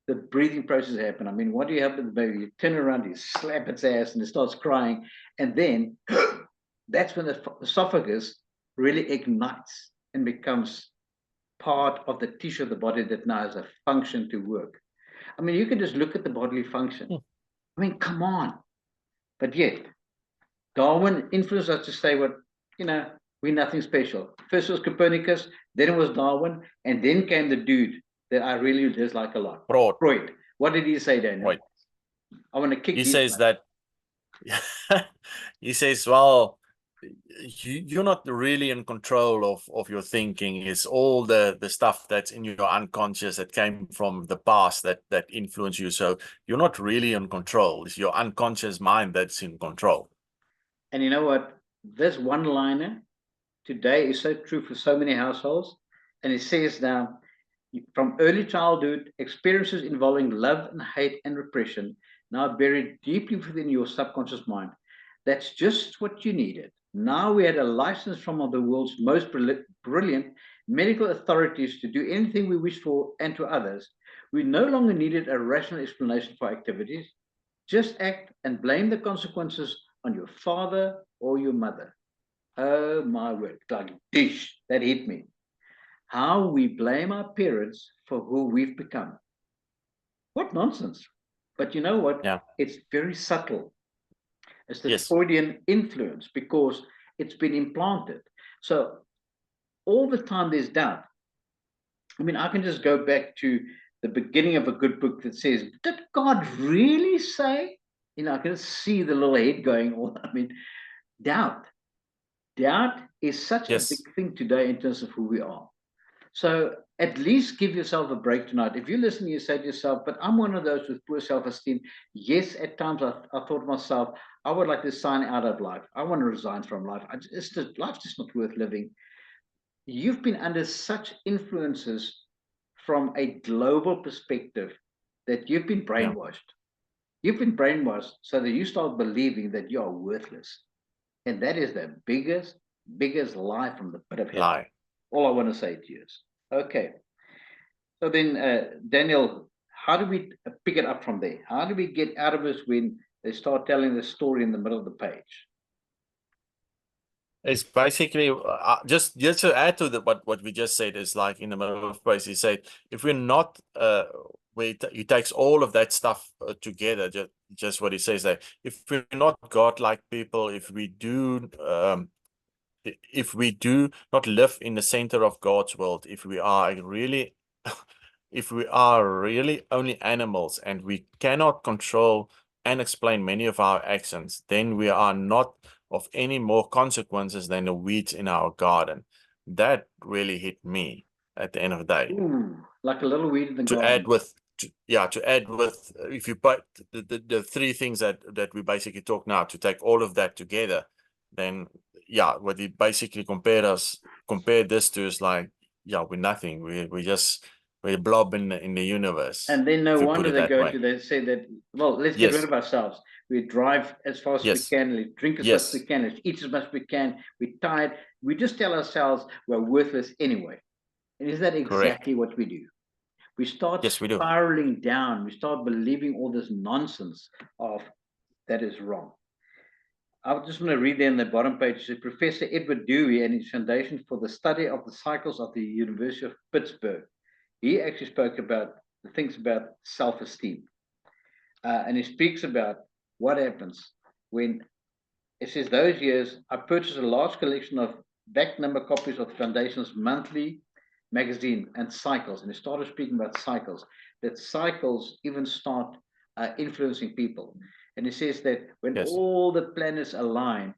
the breathing process happen. I mean, what do you happen to the baby? You turn around, you slap its ass, and it starts crying, and then that's when the esophagus really ignites and becomes part of the tissue of the body that now has a function to work. I mean, you can just look at the bodily function. I mean, come on. But yet, Darwin influenced us to say, what, you know, we're nothing special. First was Copernicus, then it was Darwin, and then came the dude that I really dislike a lot. Freud. What did he say, Daniel? I want to kick. He says that. He says, well, you're not really in control of your thinking. It's all the stuff that's in your unconscious that came from the past that influence you. So you're not really in control. It's your unconscious mind that's in control. And you know what? This one-liner today is so true for so many households. And it says now, from early childhood, experiences involving love and hate and repression, now buried deeply within your subconscious mind. That's just what you needed. Now we had a license from one of the world's most brilliant medical authorities to do anything we wish for and to others. We no longer needed a rational explanation for activities. Just act and blame the consequences on your father or your mother. Oh my word, like dish, that hit me. How we blame our parents for who we've become. What nonsense. But you know what? It's very subtle. It's the Freudian influence because it's been implanted. So all the time there's doubt. I mean, I can just go back to the beginning of a good book that says, did God really say? You know, I can see the little head going on. I mean, doubt. Doubt is such a big thing today in terms of who we are. So at least give yourself a break tonight. If you listen, you say to yourself, but I'm one of those with poor self-esteem. Yes, at times I thought to myself, I would like to sign out of life. I want to resign from life. Life's just not worth living. You've been under such influences from a global perspective that you've been brainwashed. You've been brainwashed so that you start believing that you are worthless. And that is the biggest lie from the pit of hell. All I want to say to you is, okay. So then, Daniel, how do we pick it up from there? How do we get out of this when they start telling the story in the middle of the page? It's basically just to add to what we just said is like in the middle of place. He said if we're not he takes all of that stuff together. Just what he says that if we're not godlike people, if we do not live in the center of God's world, if we are really if we are really only animals and we cannot control and explain many of our actions, then we are not of any more consequences than the weeds in our garden. That really hit me at the end of the day. Ooh, like a little weed in the To garden. add with if you put the three things that we basically talk now, to take all of that together, then yeah, what he basically compared this to is like, yeah, we're nothing. We're a blob in the universe. And then no if you put wonder it they that go way. to, they say that, well, let's get rid Yes. of ourselves. We drive as fast as we Yes. can, let's drink as much as we can, let's eat as much as we can, we're tired. We just tell ourselves we're worthless anyway. And is that exactly Correct. what we do? We start Yes, we do. spiraling down. We start believing all this nonsense of that is wrong. I just want to read there in the bottom page. Professor Edward Dewey and his Foundation for the Study of the Cycles of the University of Pittsburgh. He actually spoke about the things about self-esteem. And he speaks about what happens when it says those years I purchased a large collection of back number copies of the Foundation's monthly magazine and cycles. And he started speaking about cycles, that cycles even start influencing people. And he says that when all the planets align,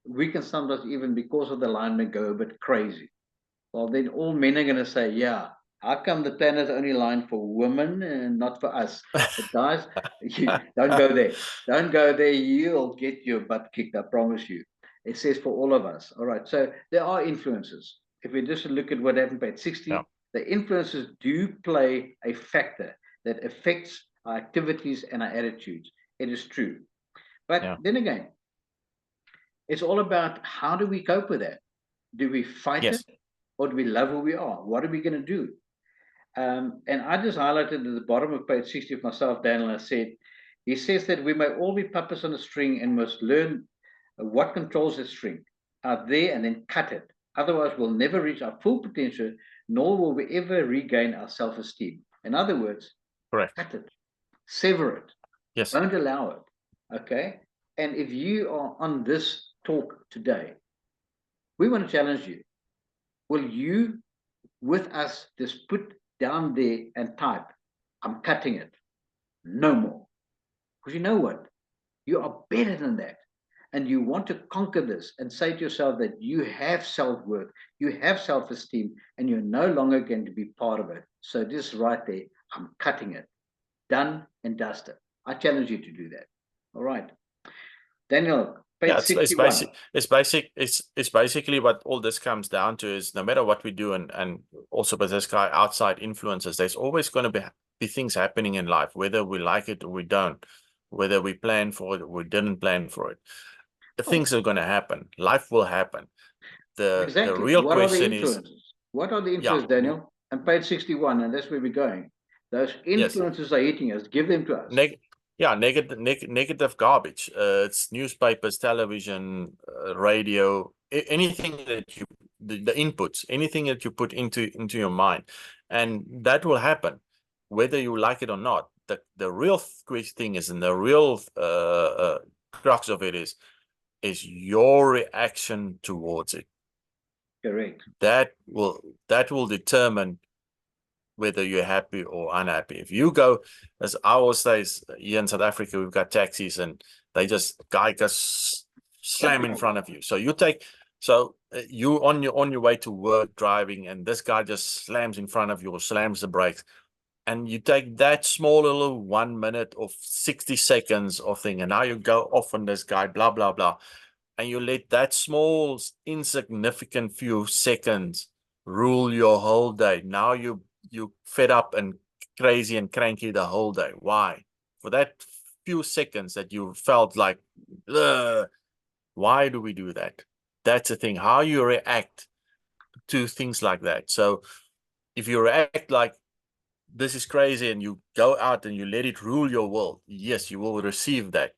we can sometimes even because of the alignment go a bit crazy. Well, then all men are going to say, yeah, how come the planets only align for women and not for us? But guys, don't go there. Don't go there. You'll get your butt kicked, I promise you. It says for all of us. All right. So there are influences. If we just look at what happened at 60, the influences do play a factor that affects our activities and our attitudes. It is true. But then again, it's all about how do we cope with that? Do we fight it? Or do we love who we are? What are we going to do? And I just highlighted at the bottom of page 60 of myself, Daniel, I said, he says that we may all be puppets on a string and must learn what controls the string out there and then cut it. Otherwise, we'll never reach our full potential, nor will we ever regain our self-esteem. In other words, cut it, sever it. Yes. Don't allow it. Okay. And if you are on this talk today, we want to challenge you. Will you, with us, just put down there and type, I'm cutting it. No more. Because you know what? You are better than that. And you want to conquer this and say to yourself that you have self-worth, you have self-esteem, and you're no longer going to be part of it. So this right there, I'm cutting it. Done and dusted. I challenge you to do that. All right. Daniel, page 61. It's basically what all this comes down to is no matter what we do, and also with this guy, outside influences, there's always going to be things happening in life, whether we like it or we don't, whether we plan for it or we didn't plan for it. The things are going to happen. Life will happen. The real question is, what are the influences, Daniel? And page 61, and that's where we're going. Those influences are hitting us. Give them to us. Negative garbage. It's newspapers, television, radio, anything that the inputs, anything that you put into your mind, and that will happen, whether you like it or not. The real thing is, and the real crux of it is your reaction towards it. Correct. That will determine whether you're happy or unhappy. If you go, as I always say, here in South Africa, we've got taxis and guy just slam in front of you. So you on your way to work driving, and this guy just slams in front of you or slams the brakes. And you take that small little 1 minute or 60 seconds of thing, and now you go off on this guy, blah, blah, blah. And you let that small, insignificant few seconds rule your whole day. Now you fed up and crazy and cranky the whole day. Why? For that few seconds that you felt like, ugh, why do we do that? That's the thing, how you react to things like that. So if you react like this is crazy and you go out and you let it rule your world, yes, you will receive that.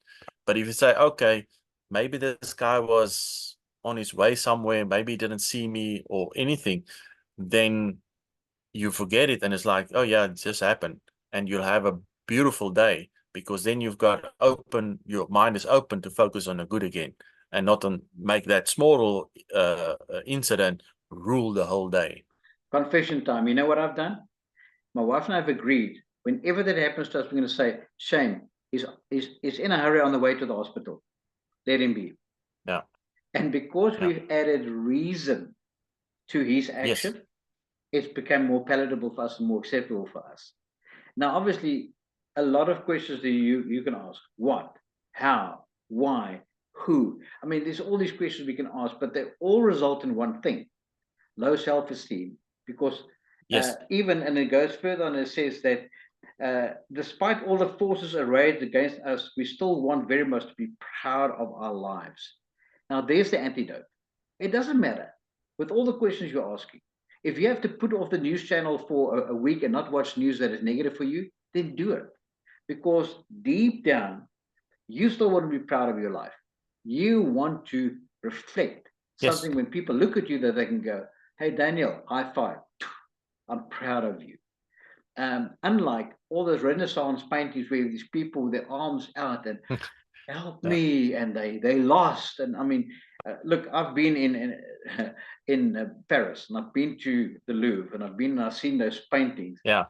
But if you say, okay, maybe this guy was on his way somewhere, maybe he didn't see me or anything, then you forget it and it's like, oh yeah, it just happened. And you'll have a beautiful day because then you've got open, your mind is open to focus on the good again and not on make that small incident rule the whole day. Confession time. You know what I've done? My wife and I have agreed, whenever that happens to us, we're going to say, Shane, he's in a hurry on the way to the hospital. Let him be. Yeah. And because Yeah. we've added reason to his action, Yes. it's become more palatable for us and more acceptable for us. Now, obviously, a lot of questions that you can ask. What? How? Why? Who? I mean, there's all these questions we can ask, but they all result in one thing: low self-esteem. Because Yes. even, and it goes further on, it says that despite all the forces arrayed against us, we still want very much to be proud of our lives. Now, there's the antidote. It doesn't matter with all the questions you're asking. If you have to put off the news channel for a week and not watch news that is negative for you, then do it. Because deep down, you still want to be proud of your life. You want to reflect Yes. something when people look at you that they can go, hey, Daniel, high five. I'm proud of you. Unlike all those Renaissance paintings where these people with their arms out and help Yeah. me, and they lost. And I mean, look, I've been in Paris, and I've been to the Louvre, and I've seen those paintings. Yeah.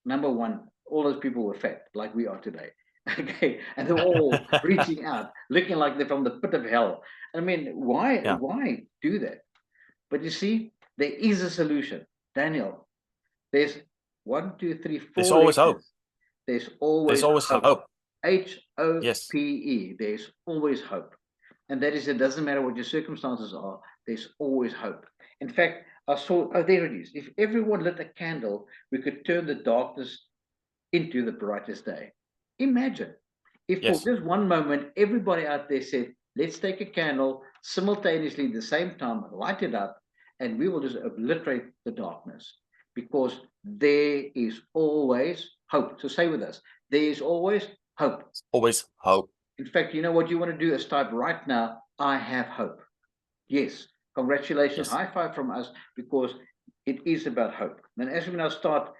Number one, all those people were fat, like we are today. Okay, and they're all reaching out, looking like they're from the pit of hell. I mean, why Yeah. why do that? But you see, there is a solution, Daniel. There's 1, 2, 3, There's 4 always hope. letters. There's There's always always hope. hope. Yes. HOPE. There's always hope. And that is, it doesn't matter what your circumstances are, there's always hope. In fact, I saw, oh, there it is. If everyone lit a candle, we could turn the darkness into the brightest day. Imagine if for Yes. just one moment, everybody out there said, let's take a candle simultaneously at the same time, light it up, and we will just obliterate the darkness. Because there is always hope. So say with us, there is always hope. Always hope. In fact, you know what you want to do is type right now, I have hope. Yes, congratulations, Yes. high five from us, because it is about hope. And as we now start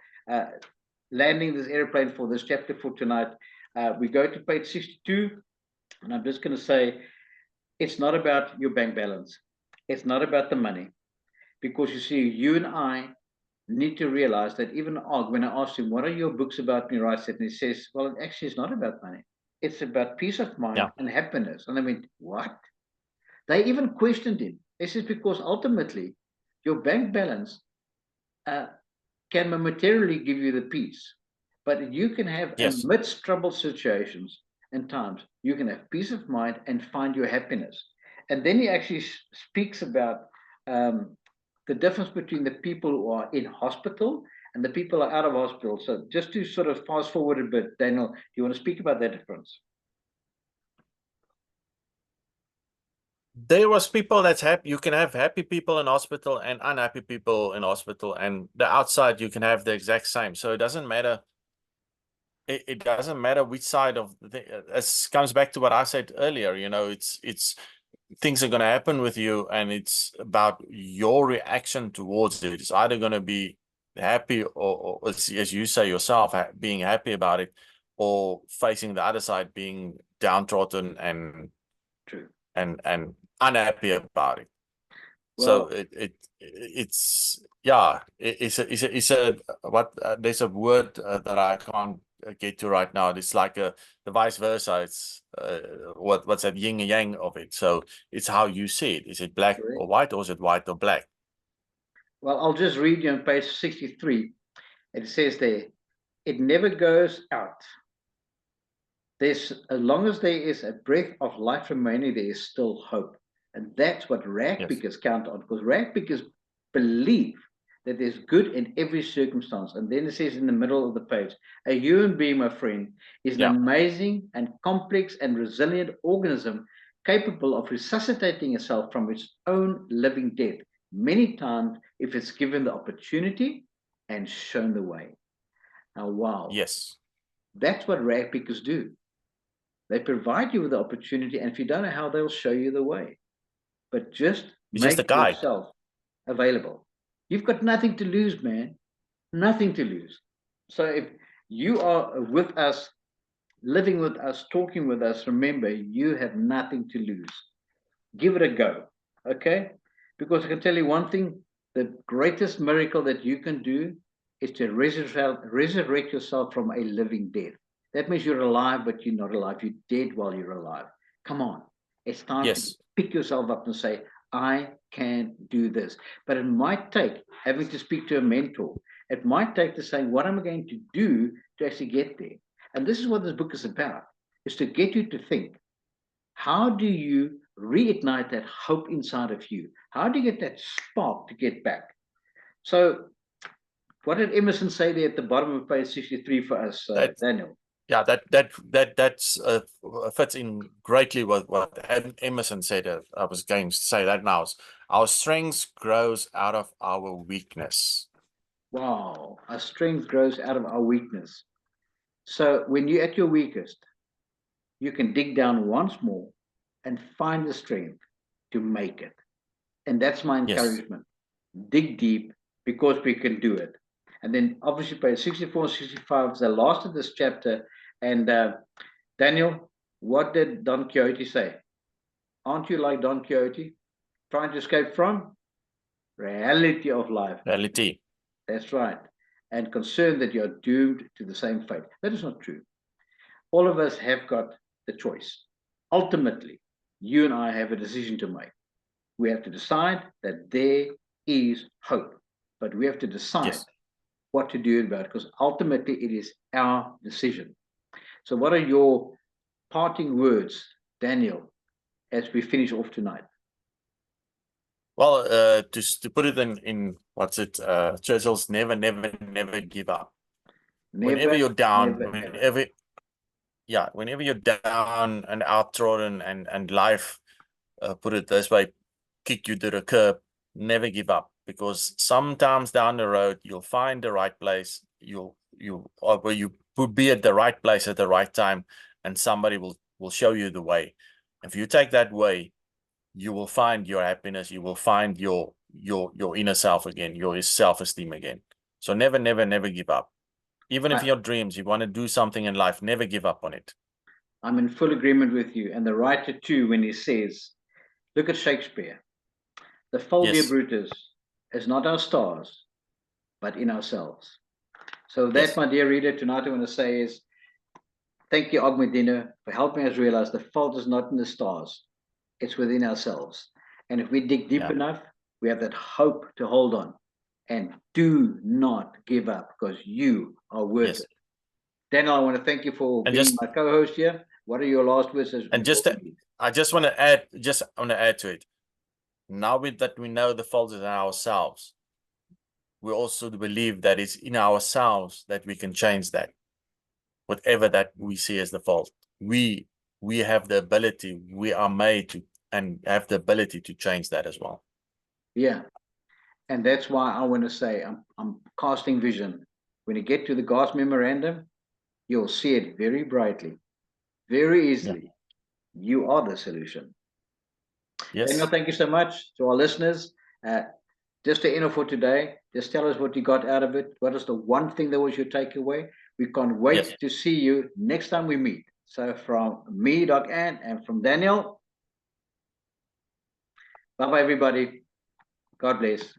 landing this airplane for this chapter for tonight, we go to page 62, and I'm just going to say, it's not about your bank balance. It's not about the money, because you see, you and I need to realize that even Og, when I asked him, what are your books about me, writes it, and he says, well, it actually is not about money. It's about peace of mind and happiness. And I mean, what? They even questioned him. This is because ultimately your bank balance can momentarily give you the peace, but you can have, Yes. amidst troubled situations and times, you can have peace of mind and find your happiness. And then he actually speaks about the difference between the people who are in hospital and the people who are out of hospital. So just to sort of fast forward a bit, Daniel, do you want to speak about that difference? There was people that's happy. You can have happy people in hospital and unhappy people in hospital, and the outside you can have the exact same. So it doesn't matter. It doesn't matter which side of it comes back to what I said earlier. You know, it's things are going to happen with you, and it's about your reaction towards it. It's either going to be happy or as you say yourself, being happy about it, or facing the other side, being downtrodden and True. and unhappy about it. Well, So it's yeah, it's a what there's a word that I can't get to right now. It's like the vice versa. It's what's that yin and yang of it. So it's how you see it. Is it black correct. or white, or is it white or black? Well, I'll just read you on page 63. It says there, it never goes out. There's, as long as there is a breath of life remaining, there is still hope. And that's what rag Yes. pickers count on, because rag pickers believe that there's good in every circumstance. And then it says in the middle of the page, a human being, my friend, is an amazing and complex and resilient organism capable of resuscitating itself from its own living death many times if it's given the opportunity and shown the way. Now, wow. Yes. That's what rag pickers do. They provide you with the opportunity, and if you don't know how, they'll show you the way. but just It's just a make guide. yourself available. You've got nothing to lose, man. Nothing to lose. So if you are with us, living with us, talking with us, remember, you have nothing to lose. Give it a go, okay? Because I can tell you one thing, the greatest miracle that you can do is to resurrect yourself from a living death. That means you're alive, but you're not alive. You're dead while you're alive. Come on. It's time to Yes. pick yourself up and say, I can do this. But it might take having to speak to a mentor. It might take to say, what am I going to do to actually get there? And this is what this book is about, is to get you to think, how do you reignite that hope inside of you? How do you get that spark to get back? So what did Emerson say there at the bottom of page 63 for us, Daniel? Yeah, that's fits in greatly with what Emerson said. I was going to say that now. Our strength grows out of our weakness. Wow, our strength grows out of our weakness. So when you're at your weakest, you can dig down once more and find the strength to make it. And that's my encouragement. Yes. Dig deep, because we can do it. And then obviously page 64 and 65 is the last of this chapter. And Daniel, what did Don Quixote say? Aren't you like Don Quixote, trying to escape from reality of life? Reality. That's right. And concerned that you're doomed to the same fate. That is not true. All of us have got the choice. Ultimately, you and I have a decision to make. We have to decide that there is hope, but we have to decide what to do about it, because ultimately it is our decision. So what are your parting words, Daniel, as we finish off tonight? Well, to put it in what's it, Churchill's never give up. Whenever you're down, whenever you're down and outtrodden and life, put it this way, kick you to the curb, never give up, because sometimes down the road you'll find the right place, you would be at the right place at the right time, and somebody will show you the way. If you take that way, you will find your happiness, you will find your inner self again, your self-esteem again. So never give up. Even if your dreams, you want to do something in life, never give up on it. I'm in full agreement with you. And the writer too, when he says, look at Shakespeare. The fault, dear Brutus, is not our stars, but in ourselves. So that, my dear reader, tonight I want to say is, thank you, Og Mandino, for helping us realize the fault is not in the stars. It's within ourselves. And if we dig deep enough, we have that hope to hold on. And do not give up, because you are worth it. Daniel, I want to thank you for being my co-host here. What are your last words? I just want to add to it. Now that we know the fault is in ourselves, we also believe that it's in ourselves that we can change that. Whatever that we see as the fault, we have the ability, we are made to, and have the ability to change that as well. Yeah. And that's why I want to say I'm casting vision. When you get to the God's memorandum, you'll see it very brightly, very easily. You are the solution. Yes. Daniel, thank you so much to our listeners. Just to end for today, just tell us what you got out of it. What is the one thing that was your takeaway? We can't wait to see you next time we meet. So from me, Doc Ann, and from Daniel, bye-bye, everybody. God bless.